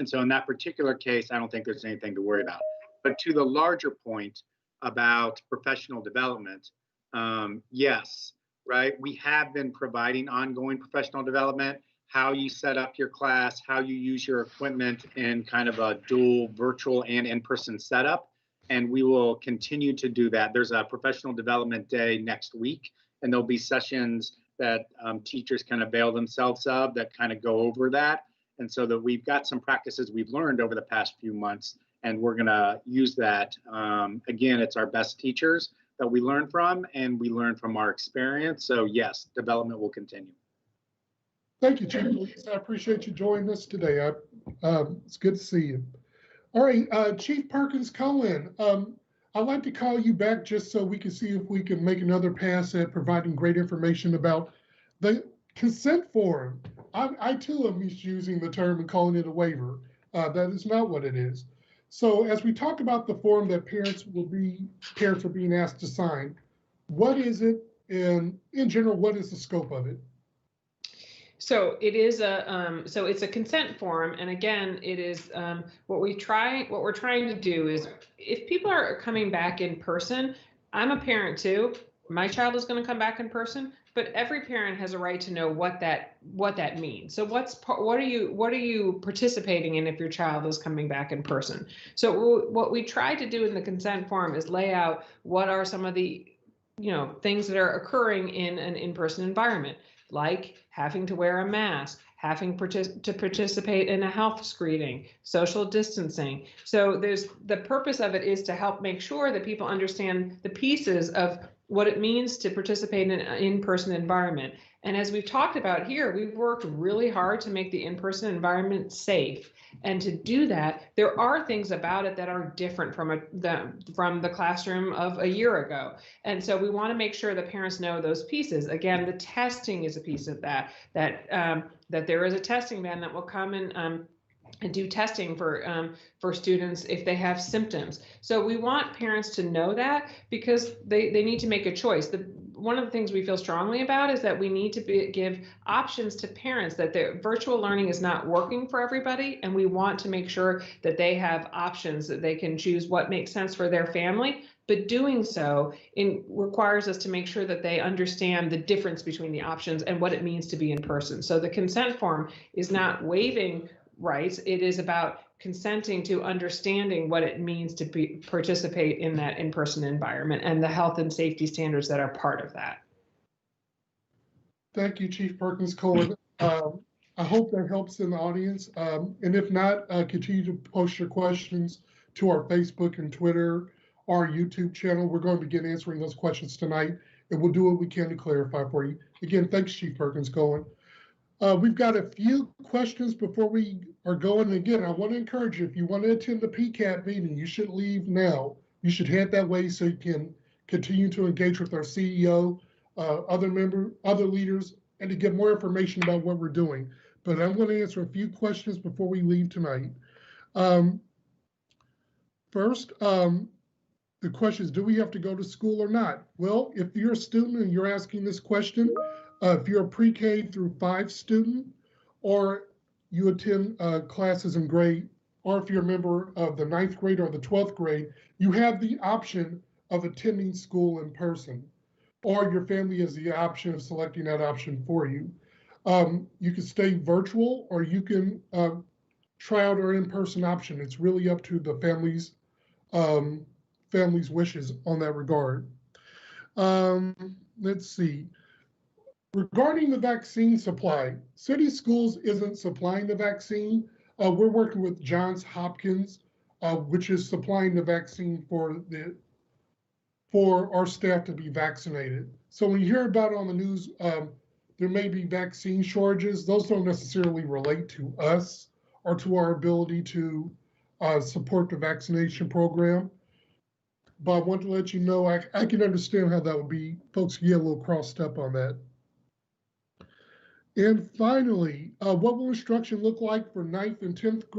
so in that particular case, I don't think there's anything to worry about. But to the larger point about professional development, yes, right? We have been providing ongoing professional development, how you set up your class, how you use your equipment in kind of a dual virtual and in-person setup. And we will continue to do that. There's a professional development day next week, and there'll be sessions that teachers can avail themselves of that kind of go over that. And so that we've got some practices we've learned over the past few months and we're going to use that. Again, it's our best teachers that we learn from, and we learn from our experience. So yes, development will continue. Thank you, Chief Lisa. I appreciate you joining us today. It's good to see you. All right, Chief Perkins Cohen, I'd like to call you back just so we can see if we can make another pass at providing great information about the consent form. I too am misusing the term and calling it a waiver. That is not what it is. So as we talk about the form that parents are being asked to sign, what is it, and in general, what is the scope of it? So it is so it's a consent form, and again, it is what we're trying to do is, if people are coming back in person, I'm a parent too. My child is going to come back in person, but every parent has a right to know what that means. So what are you participating in if your child is coming back in person? So what we try to do in the consent form is lay out what are some of the things that are occurring in an in-person environment, like having to wear a mask, having to participate in a health screening, social distancing. So the purpose of it is to help make sure that people understand the pieces of what it means to participate in an in-person environment. And as we've talked about here, we've worked really hard to make the in-person environment safe. And to do that, there are things about it that are different from the classroom of a year ago. And so we want to make sure that parents know those pieces. Again, the testing is a piece of that there is a testing van that will come and do testing for students if they have symptoms. So we want parents to know that, because they need to make a choice. One of the things we feel strongly about is that we need to give options to parents, that their virtual learning is not working for everybody, and we want to make sure that they have options, that they can choose what makes sense for their family. But doing so requires us to make sure that they understand the difference between the options and what it means to be in person. So the consent form is not waiving rights. It is about consenting to understanding what it means to participate in that in-person environment and the health and safety standards that are part of that. Thank you, Chief Perkins Cohen. I hope that helps in the audience. And if not, continue to post your questions to our Facebook and Twitter, our YouTube channel. We're going to begin answering those questions tonight, and we'll do what we can to clarify for you. Again, thanks, Chief Perkins Cohen. We've got a few questions before we are going. And again, I want to encourage you, if you want to attend the PCAT meeting, you should leave now. You should head that way so you can continue to engage with our CEO, other leaders, and to get more information about what we're doing. But I'm going to answer a few questions before we leave tonight. First, the question is, do we have to go to school or not? Well, if you're a student and you're asking this question, if you're a pre-K through 5 student, or you attend classes in grade, or if you're a member of the 9th grade or the 12th grade, you have the option of attending school in person, or your family has the option of selecting that option for you. You can stay virtual, or you can try out our in-person option. It's really up to the family's wishes on that regard. Let's see. Regarding the vaccine supply, City Schools isn't supplying the vaccine. We're working with Johns Hopkins, which is supplying the vaccine for our staff to be vaccinated. So when you hear about on the news, there may be vaccine shortages. Those don't necessarily relate to us or to our ability to support the vaccination program. But I want to let you know, I can understand how that would be. Folks get a little crossed up on that. And finally, what will instruction look like for 9th and 10th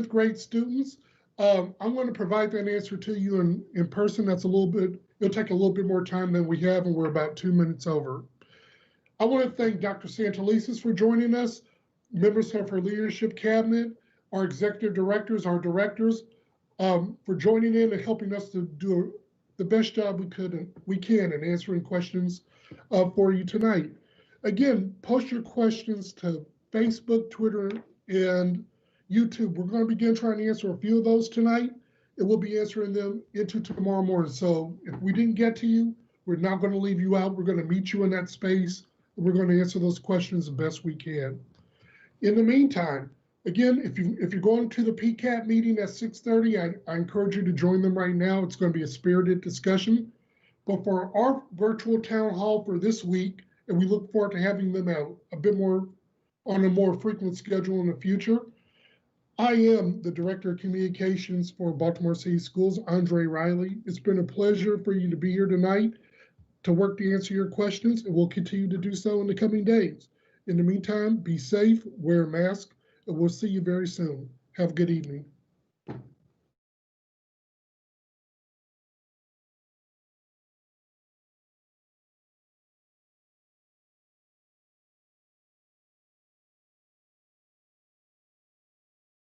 grade students? I'm going to provide that answer to you in person. It'll take a little bit more time than we have, and we're about 2 minutes over. I want to thank Dr. Santelises for joining us, members of her leadership cabinet, our executive directors, our directors, for joining in and helping us to do the best job we can in answering questions for you tonight. Again, post your questions to Facebook, Twitter, and YouTube. We're going to begin trying to answer a few of those tonight, and we'll be answering them into tomorrow morning. So if we didn't get to you, we're not going to leave you out. We're going to meet you in that space, and we're going to answer those questions the best we can. In the meantime, Again, if you're going to the PCAT meeting at 6:30, I encourage you to join them right now. It's going to be a spirited discussion. But for our virtual town hall for this week, and we look forward to having them out a bit more on a more frequent schedule in the future. I am the Director of Communications for Baltimore City Schools, Andre Riley. It's been a pleasure for you to be here tonight to work to answer your questions, and we'll continue to do so in the coming days. In the meantime, be safe, wear a mask, and we'll see you very soon. Have a good evening.